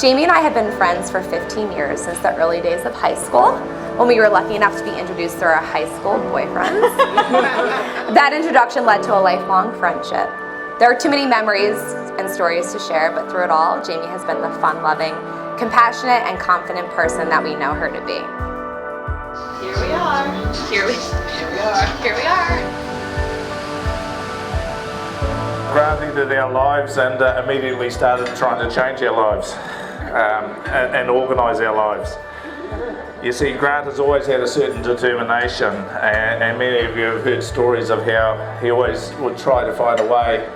Jayme and I have been friends for 15 years, since the early days of high school, when we were lucky enough to be introduced through our high school boyfriends. That introduction led to a lifelong friendship. There are too many memories and stories to share, but through it all, Jayme has been the fun-loving, compassionate, and confident person that we know her to be. Here we are. Here we are. Here we are. Grant entered our lives and immediately started trying to change our lives and organise our lives. You see, Grant has always had a certain determination, and many of you have heard stories of how he always would try to find a way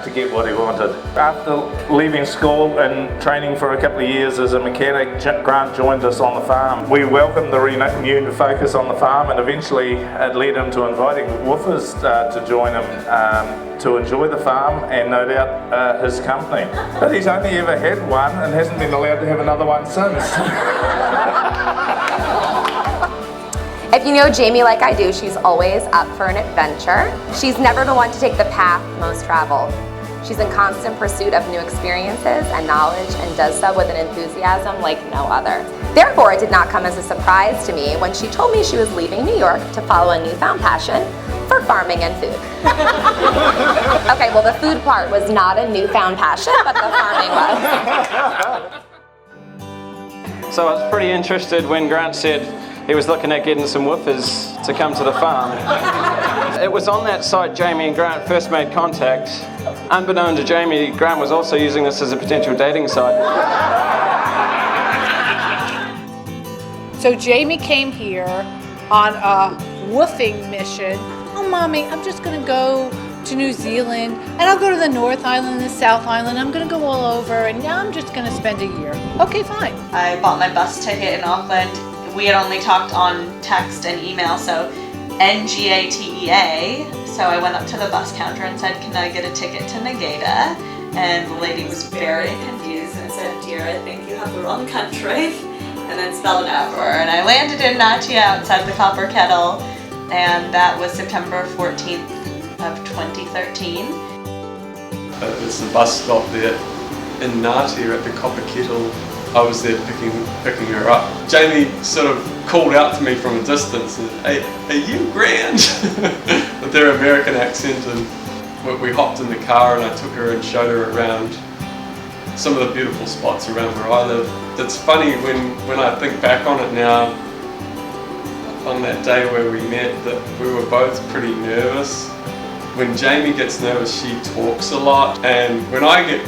to get what he wanted. After leaving school and training for a couple of years as a mechanic, Grant joined us on the farm. We welcomed the renewed focus on the farm, and eventually it led him to inviting woofers to join him to enjoy the farm and no doubt his company. But he's only ever had one and hasn't been allowed to have another one since. If you know Jayme like I do, she's always up for an adventure. She's never the one to take the path most traveled. She's in constant pursuit of new experiences and knowledge, and does so with an enthusiasm like no other. Therefore, it did not come as a surprise to me when she told me she was leaving New York to follow a newfound passion for farming and food. Okay, well, the food part was not a newfound passion, but the farming was. So I was pretty interested when Grant said he was looking at getting some woofers to come to the farm. It was on that site Jayme and Grant first made contact. Unbeknown to Jayme, Grant was also using this as a potential dating site. So Jayme came here on a woofing mission. Oh, Mommy, I'm just gonna go to New Zealand, and I'll go to the North Island and the South Island. I'm gonna go all over, and now I'm just gonna spend a year. Okay, fine. I bought my bus ticket in Auckland. We had only talked on text and email, so NGATEA. So I went up to the bus counter and said, "Can I get a ticket to Negaida?" And the lady was very confused and said, "Dear, I think you have the wrong country." And then spelled it out for her. And I landed in Natia outside the Copper Kettle, and that was September 14th of 2013. It's the bus stop there in Natia at the Copper Kettle. I was there picking her up. Jayme sort of called out to me from a distance, and, "Hey, are you Grant?" with their American accent, and we hopped in the car and I took her and showed her around some of the beautiful spots around where I live. It's funny when I think back on it now, on that day where we met, that we were both pretty nervous. When Jayme gets nervous, she talks a lot, and when I get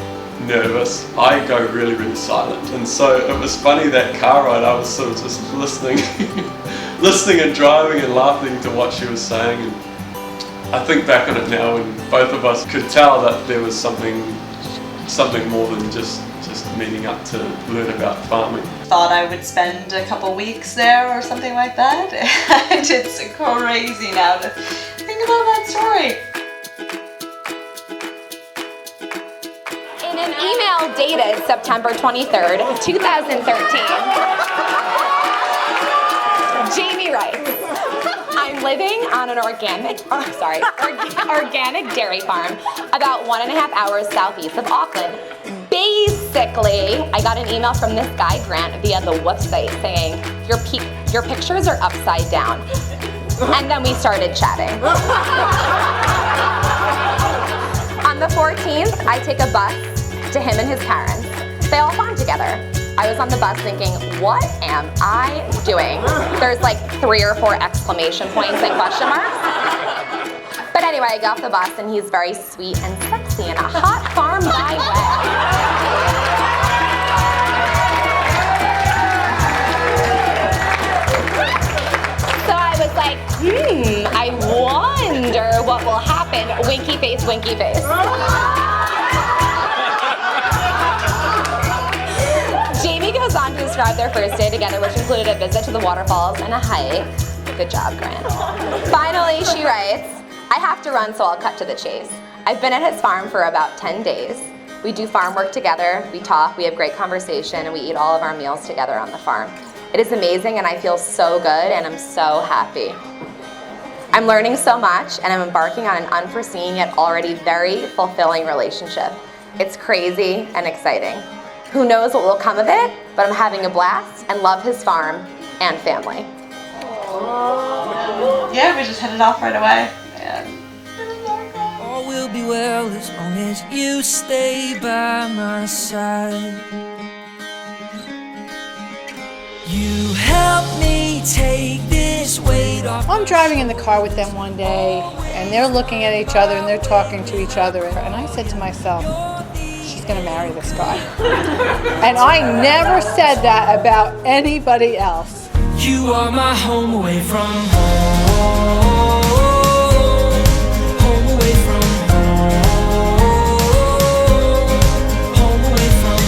nervous, I go really, really silent. And so it was funny, that car ride, I was sort of just listening listening and driving and laughing to what she was saying. And I think back on it now, and both of us could tell that there was something more than just meeting up to learn about farming. Thought I would spend a couple weeks there or something like that. And it's crazy now to think about that story. In an email dated September 23rd, 2013, Jayme writes, "I'm living on an organic dairy farm about 1.5 hours southeast of Auckland. Basically, I got an email from this guy, Grant, via the woof site saying, your pictures are upside down." And then we started chatting. On the 14th, I take a bus to him and his parents. They all farm together. I was on the bus thinking, what am I doing? There's like 3 or 4 exclamation points and question marks. But anyway, I got off the bus and he's very sweet and sexy in a hot farm my way. So I was like, I wonder what will happen. Winky face, winky face. Jayme goes on to describe their first day together, which included a visit to the waterfalls and a hike. Good job, Grant. Finally, she writes, "I have to run, so I'll cut to the chase. I've been at his farm for about 10 days. We do farm work together, we talk, we have great conversation, and we eat all of our meals together on the farm. It is amazing, and I feel so good, and I'm so happy. I'm learning so much, and I'm embarking on an unforeseen yet already very fulfilling relationship. It's crazy and exciting. Who knows what will come of it, but I'm having a blast and love his farm and family. Yeah, we just hit it off right away. And All will be well as long as you stay by my side. You help me take this weight off. I'm driving in the car with them one day, and they're looking at each other and they're talking to each other, and I said to myself, she's gonna marry this guy. And I never said that about anybody else. You are my home away from home. Home away from home. Home away from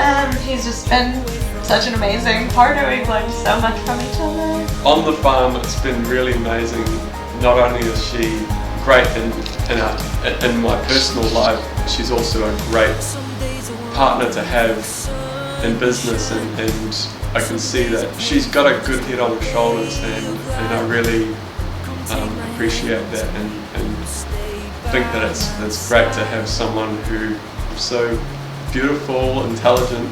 home. he's just been such an amazing partner. We've learned so much from each other. On the farm, it's been really amazing. Not only is she great in my personal life, she's also a great partner to have in business, and I can see that she's got a good head on her shoulders, and I really appreciate that, and think that it's great to have someone who's so beautiful, intelligent,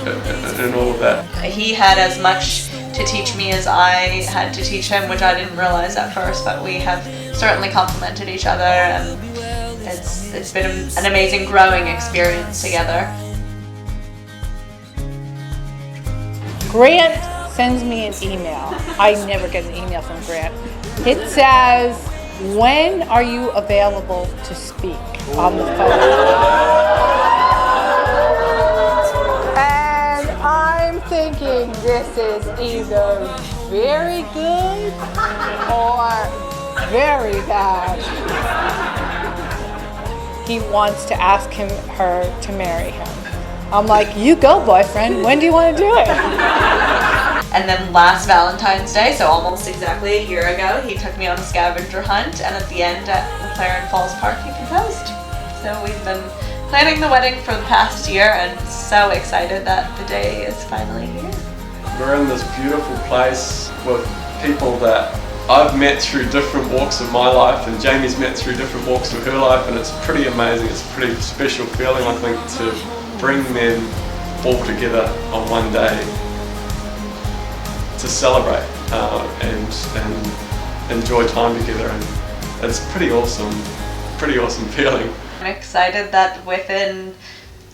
and all of that. He had as much to teach me as I had to teach him, which I didn't realize at first, but we have certainly complemented each other, and it's been an amazing growing experience together. Grant sends me an email. I never get an email from Grant. It says, when are you available to speak on the phone? And I'm thinking this is either very good or very bad. He wants to ask her to marry him. I'm like, you go, boyfriend. When do you want to do it? And then last Valentine's Day, so almost exactly a year ago, he took me on a scavenger hunt, and at the end at McLaren Falls Park, he proposed. So we've been planning the wedding for the past year, and so excited that the day is finally here. We're in this beautiful place with people that I've met through different walks of my life, and Jayme's met through different walks of her life, and it's pretty amazing. It's a pretty special feeling, I think, to bring them all together on one day to celebrate and enjoy time together, and it's pretty awesome feeling. I'm excited that within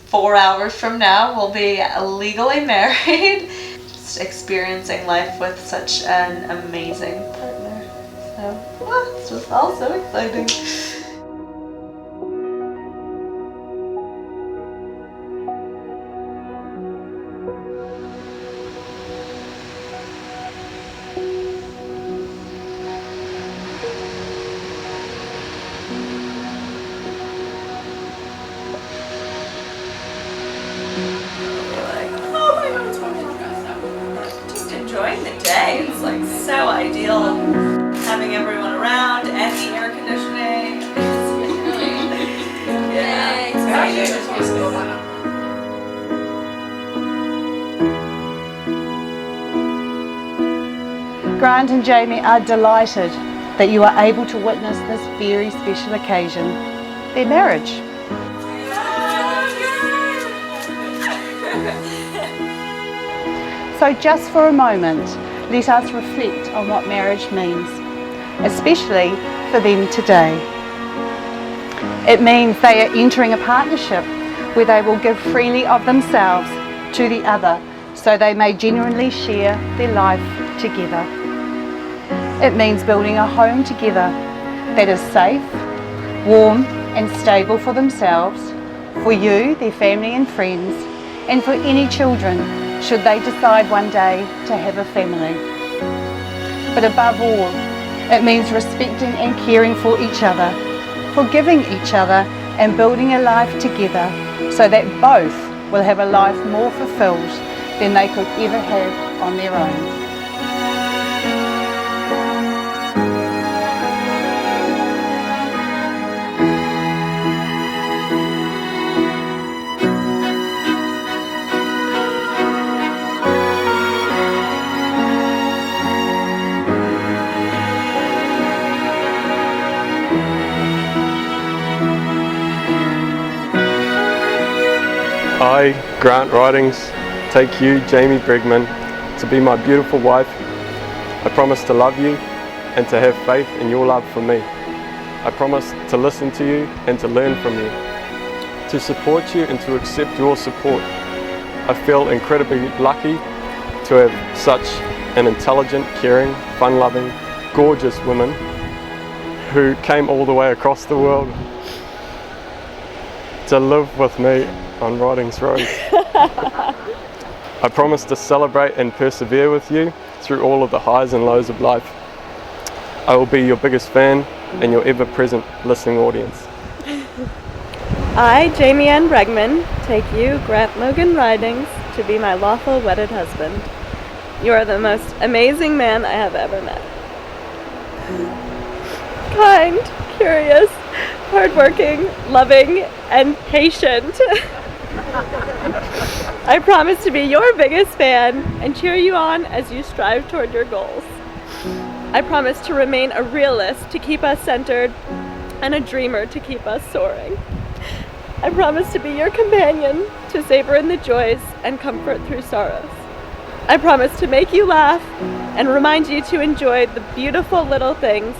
4 hours from now we'll be legally married. Just experiencing life with such an amazing partner. So it's just all so exciting. Enjoying the day. It's like so ideal having everyone around and the air conditioning. It's really, yeah. Grant and Jayme are delighted that you are able to witness this very special occasion, their marriage. So just for a moment, let us reflect on what marriage means, especially for them today. It means they are entering a partnership where they will give freely of themselves to the other so they may genuinely share their life together. It means building a home together that is safe, warm and stable for themselves, for you, their family and friends, and for any children should they decide one day to have a family. But above all, it means respecting and caring for each other, forgiving each other and building a life together so that both will have a life more fulfilled than they could ever have on their own. I, Grant Ridings, take you, Jayme Bregman, to be my beautiful wife. I promise to love you and to have faith in your love for me. I promise to listen to you and to learn from you, to support you and to accept your support. I feel incredibly lucky to have such an intelligent, caring, fun-loving, gorgeous woman who came all the way across the world to live with me on Ridings Road. I promise to celebrate and persevere with you through all of the highs and lows of life. I will be your biggest fan and your ever-present listening audience. I, Jayme Ann Bregman, take you, Grant Logan Ridings, to be my lawful wedded husband. You are the most amazing man I have ever met. Kind, curious, hardworking, loving, and patient. I promise to be your biggest fan and cheer you on as you strive toward your goals. I promise to remain a realist to keep us centered and a dreamer to keep us soaring. I promise to be your companion to savor in the joys and comfort through sorrows. I promise to make you laugh and remind you to enjoy the beautiful little things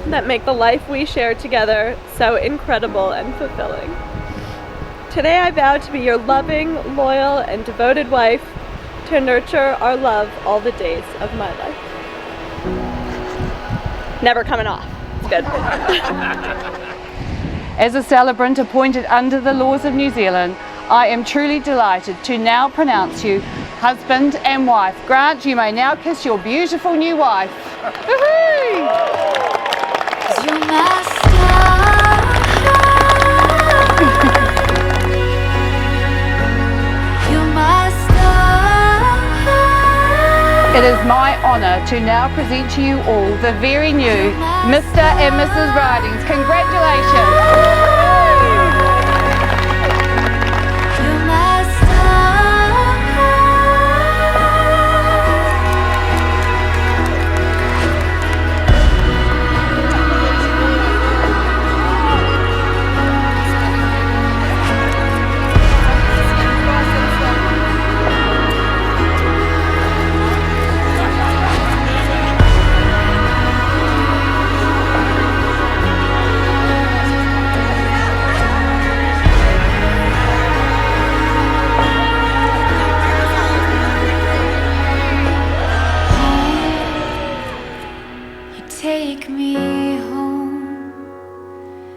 that make the life we share together so incredible and fulfilling. Today I vow to be your loving, loyal, and devoted wife, to nurture our love all the days of my life. Never coming off. It's good. As a celebrant appointed under the laws of New Zealand, I am truly delighted to now pronounce you husband and wife. Grant, you may now kiss your beautiful new wife. It is my honour to now present to you all the very new Mr. and Mrs. Ridings. Congratulations!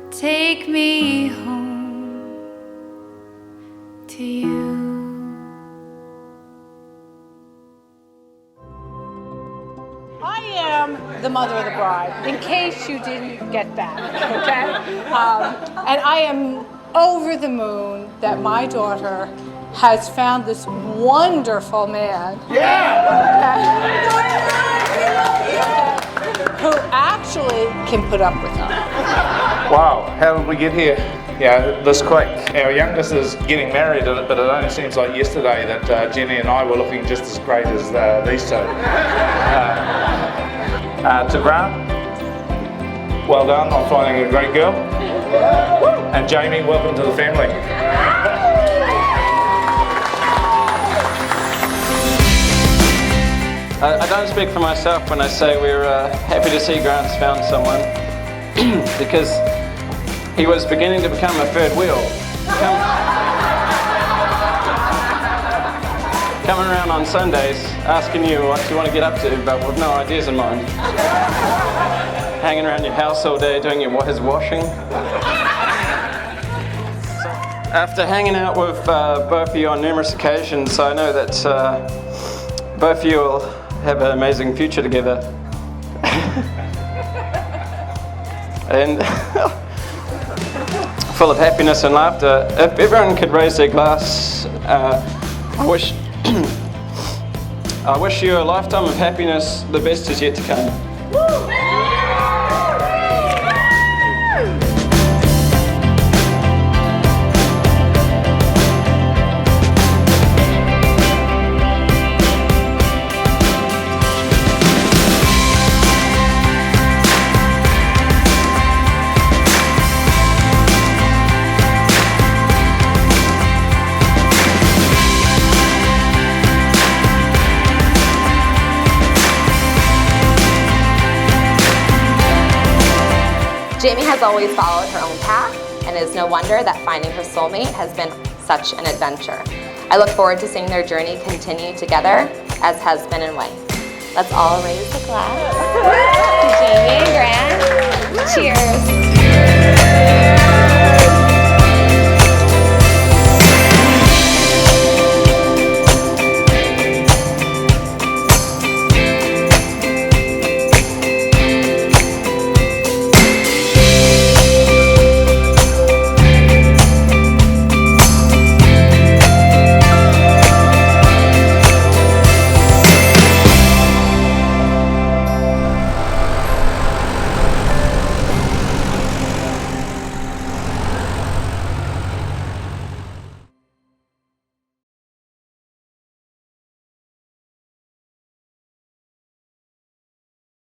Take me home to you. I am the mother of the bride, in case you didn't get that, okay? And I am over the moon that my daughter has found this wonderful man. Who actually can put up with her. Wow, how did we get here? Yeah, this quick. Our youngest is getting married, but it only seems like yesterday that Jenny and I were looking just as great as these two. To Grant, well done on finding a great girl. And Jayme, welcome to the family. I don't speak for myself when I say we're happy to see Grant's found someone because he was beginning to become a third wheel. Coming around on Sundays asking you what you want to get up to, but with no ideas in mind. Hanging around your house all day doing his washing. After hanging out with both of you on numerous occasions, I know that both of you will have an amazing future together. And full of happiness and laughter. If everyone could raise their glass, I wish you a lifetime of happiness. The best is yet to come. Jayme has always followed her own path, and it is no wonder that finding her soulmate has been such an adventure. I look forward to seeing their journey continue together as husband and wife. Let's all raise a glass to Jayme and Grant. Cheers.